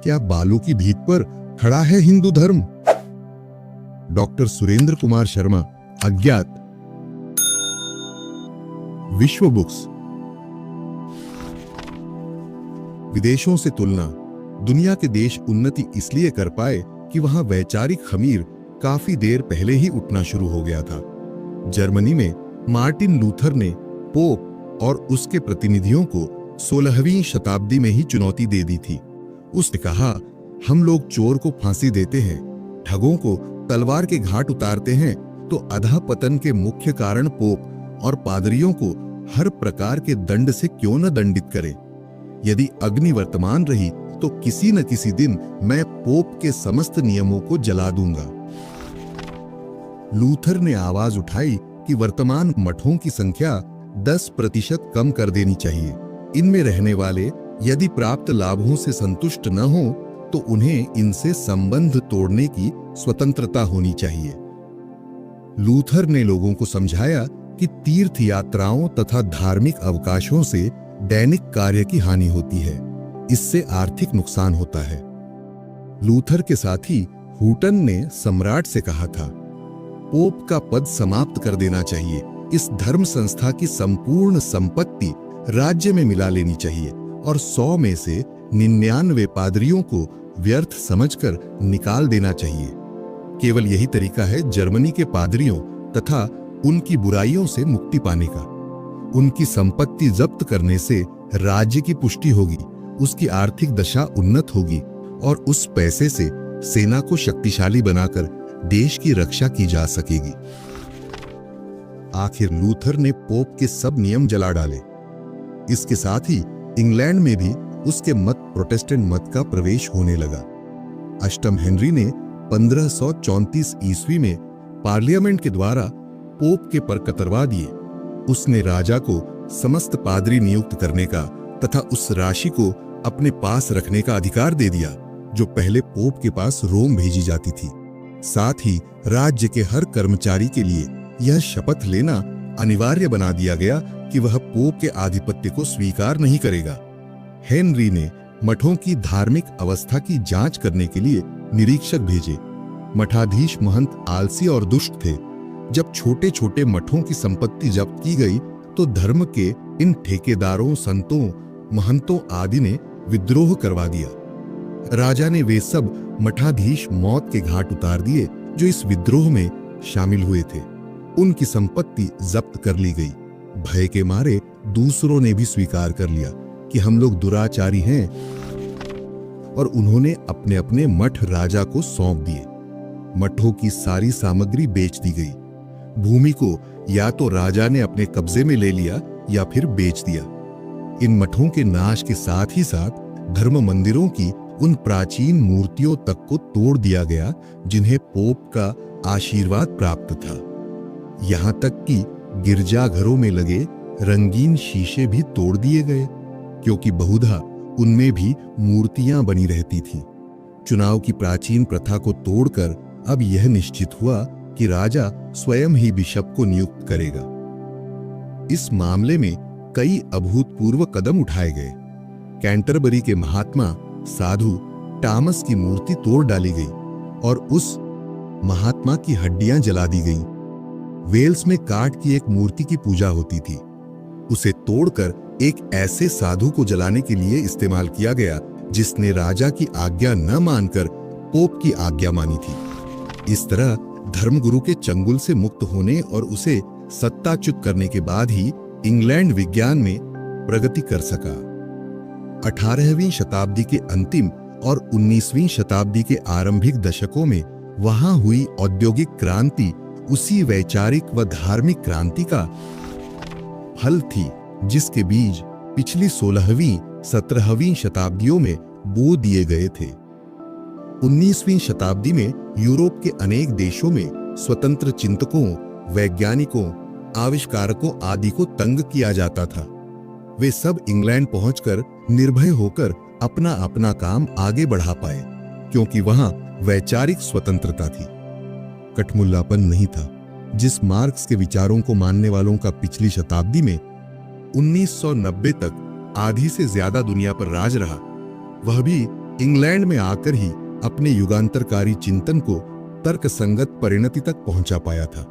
क्या बालों की भीख पर खड़ा है हिंदू धर्म? डॉक्टर सुरेंद्र कुमार शर्मा, अज्ञात। विश्व बुक्स। विदेशों से तुलना। दुनिया के देश उन्नति इसलिए कर पाए कि वहां वैचारिक खमीर काफी देर पहले ही उठना शुरू हो गया था। जर्मनी में मार्टिन लूथर ने पोप और उसके प्रतिनिधियों को 16वीं शताब्दी में ही चुनौती दे दी थी। उसने कहा, हम लोग चोर को फांसी देते हैं, ठगों को तलवार के घाट उतारते हैं, तो अधःपतन के मुख्य कारण पोप और पादरियों को हर प्रकार के दंड से क्यों न दंडित करें। यदि अग्नि वर्तमान रही तो किसी न किसी दिन मैं पोप के समस्त नियमों को जला दूंगा। लूथर ने आवाज उठाई कि वर्तमान मठों की संख्या 10% कम कर देनी चाहिए। इनमें रहने वाले यदि प्राप्त लाभों से संतुष्ट न हो तो उन्हें इनसे संबंध तोड़ने की स्वतंत्रता होनी चाहिए। लूथर ने लोगों को समझाया कि तीर्थ यात्राओं तथा धार्मिक अवकाशों से दैनिक कार्य की हानि होती है, इससे आर्थिक नुकसान होता है। लूथर के साथी हुटन ने सम्राट से कहा था, पोप का पद समाप्त कर देना चाहिए। इस धर्म संस्था की संपूर्ण संपत्ति राज्य में मिला लेनी चाहिए और 100 में से 99 पादरियों को व्यर्थ समझकर निकाल देना चाहिए। केवल यही तरीका है जर्मनी के पादरियों तथा उनकी बुराइयों से मुक्ति पाने का। उनकी संपत्ति जब्त करने से राज्य की पुष्टि होगी, उसकी आर्थिक दशा उन्नत होगी और उस पैसे से सेना को शक्तिशाली बनाकर देश की रक्षा की जा सकेगी। आखिर लूथर ने पोप के सब नियम जला डाले। इसके साथ ही इंग्लैंड में भी उसके मत प्रोटेस्टेंट मत का प्रवेश होने लगा। अष्टम हेनरी ने 1534 ईस्वी में पार्लियामेंट के द्वारा पोप के पर कतरवा दिए। उसने राजा को समस्त पादरी नियुक्त करने का तथा उस राशि को अपने पास रखने का अधिकार दे दिया जो पहले पोप के पास रोम भेजी जाती थी। साथ ही राज्य के हर कर्मचारी के लिए यह शपथ लेना अनिवार्य बना दिया गया कि वह पोप के आधिपत्य को स्वीकार नहीं करेगा। हेनरी ने मठों की धार्मिक अवस्था की जांच करने के लिए निरीक्षक भेजे। मठाधीश महंत आलसी और दुष्ट थे। जब छोटे छोटे मठों की संपत्ति जब्त की गई तो धर्म के इन ठेकेदारों, संतों, महंतों आदि ने विद्रोह करवा दिया। राजा ने वे सब मठाधीश मौत के घाट उतार दिए जो इस विद्रोह में शामिल हुए थे। उनकी संपत्ति जब्त कर ली गई। भय के मारे दूसरों ने भी स्वीकार कर लिया कि हम लोग दुराचारी हैं और उन्होंने अपने अपने मठ राजा को सौंप दिए। मठों की सारी सामग्री बेच दी गई। भूमि को या तो राजा ने अपने कब्जे में ले लिया या फिर बेच दिया। इन मठों के नाश के साथ ही साथ धर्म मंदिरों की उन प्राचीन मूर्तियों तक को तोड़ दिया गया जिन्हें पोप का आशीर्वाद प्राप्त था। यहां तक कि गिरजाघरों में लगे रंगीन शीशे भी तोड़ दिए गए, क्योंकि बहुधा उनमें भी मूर्तियां बनी रहती थीं। चुनाव की प्राचीन प्रथा को तोड़कर अब यह निश्चित हुआ कि राजा स्वयं ही बिशप को नियुक्त करेगा। इस मामले में कई अभूतपूर्व कदम उठाए गए। कैंटरबरी के महात्मा साधु टामस की मूर्ति तोड़ डाली गई और उस महात्मा की हड्डियां जला दी गईं। वेल्स में काठ की एक मूर्ति की पूजा होती थी। उसे तोड़कर एक ऐसे साधु को जलाने के लिए इस्तेमाल किया गया जिसने राजा की आज्ञा न मानकर पोप की आज्ञा मानी थी। इस तरह धर्मगुरु के चंगुल से मुक्त होने और उसे सत्ताच्युत करने के बाद ही इंग्लैंड विज्ञान में प्रगति कर सका। 18वीं शताब्दी के अंतिम और 19वीं शताब्दी के आरंभिक दशकों में वहां हुई औद्योगिक क्रांति उसी वैचारिक व धार्मिक क्रांति का फल थी जिसके बीज पिछली 16वीं 17वीं शताब्दियों में बो दिए गए थे। 19वीं शताब्दी में यूरोप के अनेक देशों में स्वतंत्र चिंतकों, वैज्ञानिकों, आविष्कारकों आदि को तंग किया जाता था। वे सब इंग्लैंड पहुंचकर निर्भय होकर अपना अपना काम आगे बढ़ा पाए, क्योंकि वहां वैचारिक स्वतंत्रता थी, कठमुल्लापन नहीं था। जिस मार्क्स के विचारों को मानने वालों का पिछली शताब्दी में 1990 तक आधी से ज्यादा दुनिया पर राज रहा, वह भी इंग्लैंड में आकर ही अपने युगांतरकारी चिंतन को तर्कसंगत परिणति तक पहुंचा पाया था।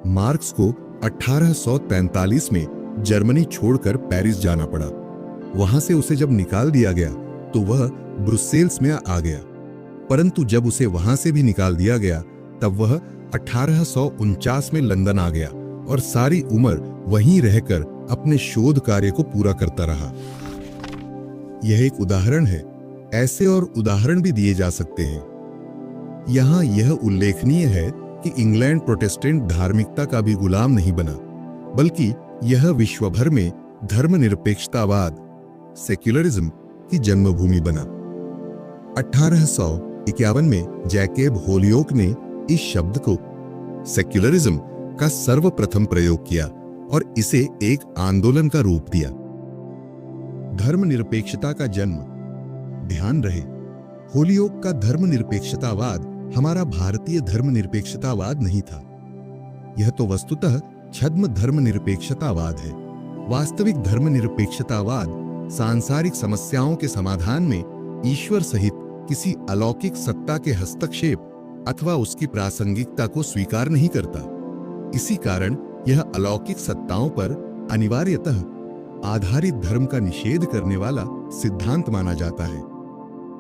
मार्क्स को 1843 में जर्मनी छोड़कर पेरिस जाना पड़ा। वहां से उसे जब निकाल दिया गया तो वह ब्रुसेल्स में आ गया, परंतु जब उसे वहां से भी निकाल दिया गया तब वह 1849 में लंदन आ गया और सारी उम्र वहीं रहकर अपने शोध कार्य को पूरा करता रहा। यह एक उदाहरण है, ऐसे और उदाहरण भी दिए जा सकते हैं। यहां यह उल्लेखनीय है कि इंग्लैंड प्रोटेस्टेंट धार्मिकता का भी गुलाम नहीं बना, बल्कि यह विश्वभर में धर्मनिरपेक्षतावाद सेक्युलरिज्म की जन्मभूमि बना। 1851 में जैकेब होलियोक ने इस शब्द को सेक्युलरिज्म का सर्वप्रथम प्रयोग किया और इसे एक आंदोलन का रूप दिया। धर्मनिरपेक्षता का जन्म, ध्यान रहे, होलियोक का धर्मनिरपेक्षतावाद हमारा भारतीय धर्मनिरपेक्षतावाद नहीं था। यह तो वस्तुतः छद्म धर्मनिरपेक्षतावाद है। वास्तविक धर्मनिरपेक्षतावाद सांसारिक समस्याओं के समाधान में ईश्वर सहित किसी अलौकिक सत्ता के हस्तक्षेप अथवा उसकी प्रासंगिकता को स्वीकार नहीं करता। इसी कारण यह अलौकिक सत्ताओं पर अनिवार्यतः आधारित धर्म का निषेध करने वाला सिद्धांत माना जाता है।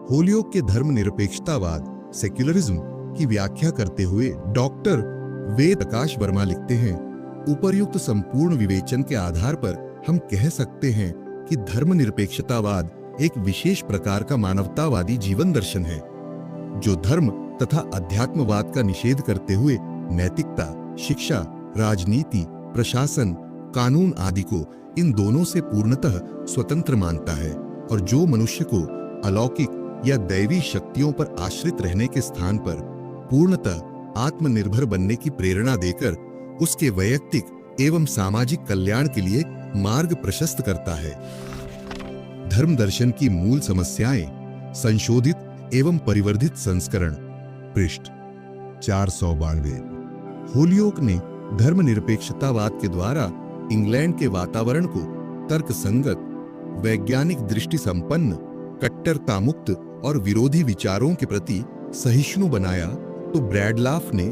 होलियोक के धर्मनिरपेक्षतावाद सेक्युलरिज्म की व्याख्या करते हुए डॉक्टर वेद प्रकाश वर्मा लिखते हैं, उपर्युक्त संपूर्ण विवेचन के आधार पर हम कह सकते हैं कि धर्मनिरपेक्षतावाद एक विशेष प्रकार का मानवतावादी जीवन दर्शन है, जो धर्म तथा अध्यात्मवाद का निषेध करते हुए नैतिकता, शिक्षा, राजनीति, प्रशासन, कानून आदि को इन दोनों से पूर्णतः स्वतंत्र मानता है और जो मनुष्य को अलौकिक या दैवी शक्तियों पर आश्रित रहने के स्थान पर पूर्णतः आत्मनिर्भर बनने की प्रेरणा देकर उसके वैयक्तिक एवं सामाजिक कल्याण के लिए मार्ग प्रशस्त करता है। धर्म दर्शन की मूल समस्याएं, संशोधित एवं परिवर्धित संस्करण, पृष्ठ 492। होलियोक ने धर्मनिरपेक्षतावाद के द्वारा इंग्लैंड के वातावरण को तर्कसंगत, वैज्ञानिक दृष्टि संपन्न, कट्टरता मुक्त और विरोधी विचारों के प्रति सहिष्णु बनाया, तो ब्रैडलाफ ने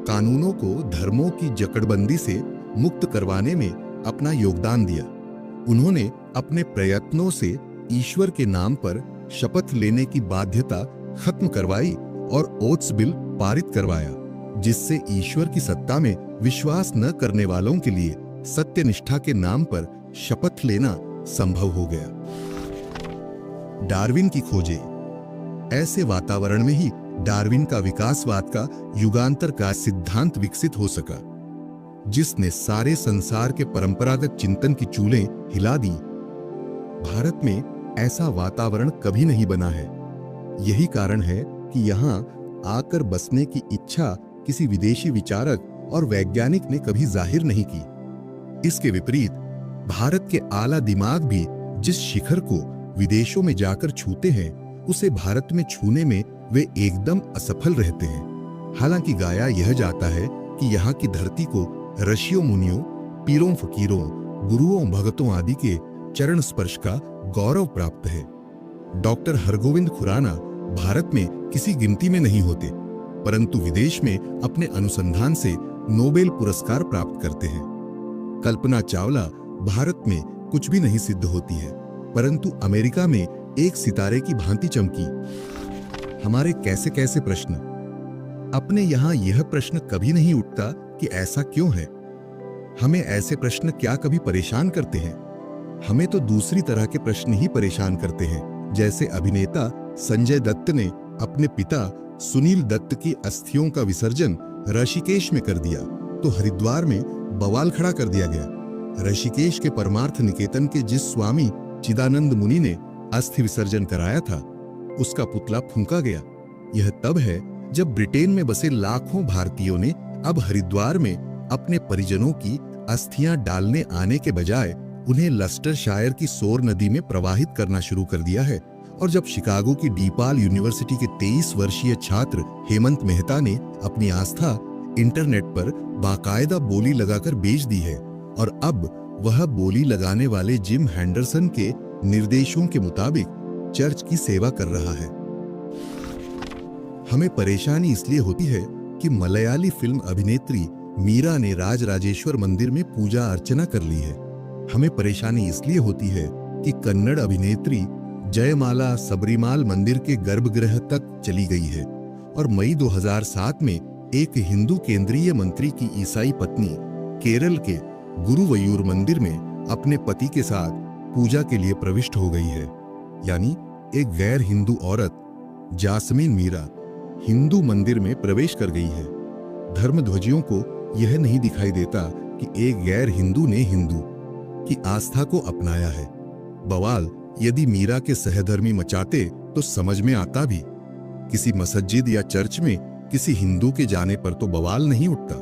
कानूनों को धर्मों की जकड़बंदी से मुक्त करवाने में अपना योगदान दिया। उन्होंने अपने प्रयत्नों से ईश्वर के नाम पर शपथ लेने की बाध्यता खत्म करवाई और ओथ्स बिल पारित करवाया, जिससे ईश्वर की सत्ता में विश्वास न करने वालों के लिए सत्यनिष्ठा के नाम पर शपथ लेना संभव हो गया। डार्विन की खोजें। ऐसे वातावरण में ही डार्विन का विकासवाद का युगांतर का सिद्धांत विकसित हो सका, जिसने सारे संसार के परंपरागत चिंतन की चूलें हिला दी। भारत में ऐसा वातावरण कभी नहीं बना है। यही कारण है कि यहाँ आकर बसने की इच्छा किसी विदेशी विचारक और वैज्ञानिक ने कभी जाहिर नहीं की। इसके विपरीत भारत के आला दिमाग भी जिस शिखर को विदेशों में जाकर छूते हैं, उसे भारत में छूने में वे एकदम असफल रहते हैं। हालांकि गाया यह जाता है कि यहाँ की धरती को ऋषियों, मुनियों, पीरों, फकीरों, गुरुओं, भगतों आदि के चरण स्पर्श का गौरव प्राप्त है। डॉक्टर हरगोविंद खुराना भारत में किसी गिनती में नहीं होते, परंतु विदेश में अपने अनुसंधान से नोबेल पुरस्कार प्राप्त करते हैं। कल्पना चावला भारत में कुछ भी नहीं सिद्ध होती है, परंतु अमेरिका में एक सितारे की भांति चमकी। हमारे कैसे कैसे प्रश्न। अपने यहाँ यह प्रश्न कभी नहीं उठता कि ऐसा क्यों है। हमें ऐसे प्रश्न क्या कभी परेशान करते हैं? हमें तो दूसरी तरह के प्रश्न ही परेशान करते हैं। जैसे अभिनेता संजय दत्त ने अपने पिता सुनील दत्त की अस्थियों का विसर्जन ऋषिकेश में कर दिया, तो हरिद्वार में बवाल खड़ा कर दिया गया। ऋषिकेश के परमार्थ निकेतन के जिस स्वामी चिदानंद मुनि ने अस्थि विसर्जन कराया था, उसका पुतला फूंका गया। यह तब है जब ब्रिटेन में बसे लाखों भारतीयों ने अब हरिद्वार में अपने परिजनों की अस्थियां डालने आने के बजाय उन्हें लस्टरशायर की सोर नदी में प्रवाहित करना शुरू कर दिया है। और जब शिकागो की डीपाल यूनिवर्सिटी के 23 वर्षीय छात्र हेमंत मेहता ने अपनी आस्था इंटरनेट पर बाकायदा बोली लगाकर बेच दी है, और अब वह बोली लगाने वाले जिम हैंडरसन के निर्देशों के मुताबिक चर्च की सेवा कर रहा है, हमें परेशानी इसलिए होती है कि मलयाली फिल्म अभिनेत्री मीरा ने राज राजेश्वर मंदिर में पूजा अर्चना कर ली है। हमें परेशानी इसलिए होती है कि कन्नड़ अभिनेत्री जयमाला सबरीमाल मंदिर के गर्भगृह तक चली गई है और मई 2007 में एक हिंदू केंद्रीय मंत्री की ईसाई पत्नी केरल के गुरुवयूर मंदिर में अपने पति के साथ पूजा के लिए प्रविष्ट हो गई है। यानी एक गैर हिंदू औरत जास्मीन मीरा हिंदू मंदिर में प्रवेश कर गई है। धर्मध्वजियों को यह नहीं दिखाई देता कि एक गैर हिंदू ने हिंदू की आस्था को अपनाया है। बवाल यदि मीरा के सहधर्मी मचाते तो समझ में आता भी। किसी मस्जिद या चर्च में किसी हिंदू के जाने पर तो बवाल नहीं उठता।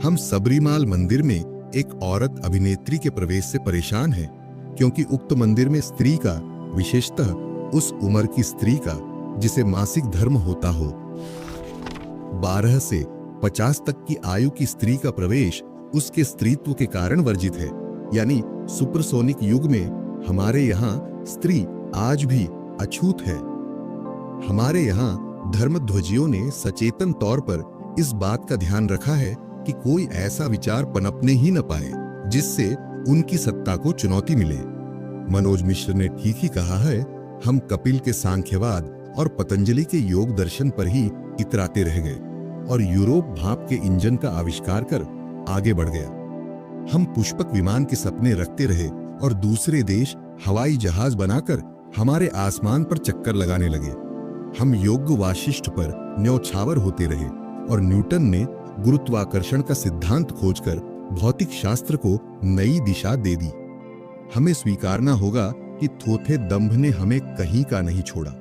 हम सबरीमाल मंदिर में एक औरत अभिनेत्री के प्रवेश से परेशान हैं, क्योंकि उक्त मंदिर में स्त्री का, विशेषतः उस उम्र की स्त्री का जिसे मासिक धर्म होता हो, 12 से 50 तक की आयु की स्त्री का प्रवेश उसके स्त्रीत्व के कारण वर्जित है। यानी सुपरसोनिक युग में हमारे यहाँ स्त्री आज भी अछूत है। हमारे यहाँ धर्मध्वजियों ने सचेतन तौर पर इस बात का ध्यान रखा है कि कोई ऐसा विचार पनपने ही न पाए जिससे उनकी सत्ता को चुनौती मिले। मनोज मिश्र ने ठीक ही कहा है, हम कपिल के सांख्यवाद और पतंजलि के योग दर्शन पर ही इतराते रह गए और यूरोप भाप के इंजन का आविष्कार कर आगे बढ़ गया। हम पुष्पक विमान के सपने रखते रहे और दूसरे देश हवाई जहाज बनाकर हमारे आसमान पर चक्कर लगाने लगे। हम योग्य वाशिष्ठ पर न्यौछावर होते रहे और न्यूटन ने गुरुत्वाकर्षण का सिद्धांत खोजकर भौतिक शास्त्र को नई दिशा दे दी। हमें स्वीकारना होगा कि थोथे दंभ ने हमें कहीं का नहीं छोड़ा।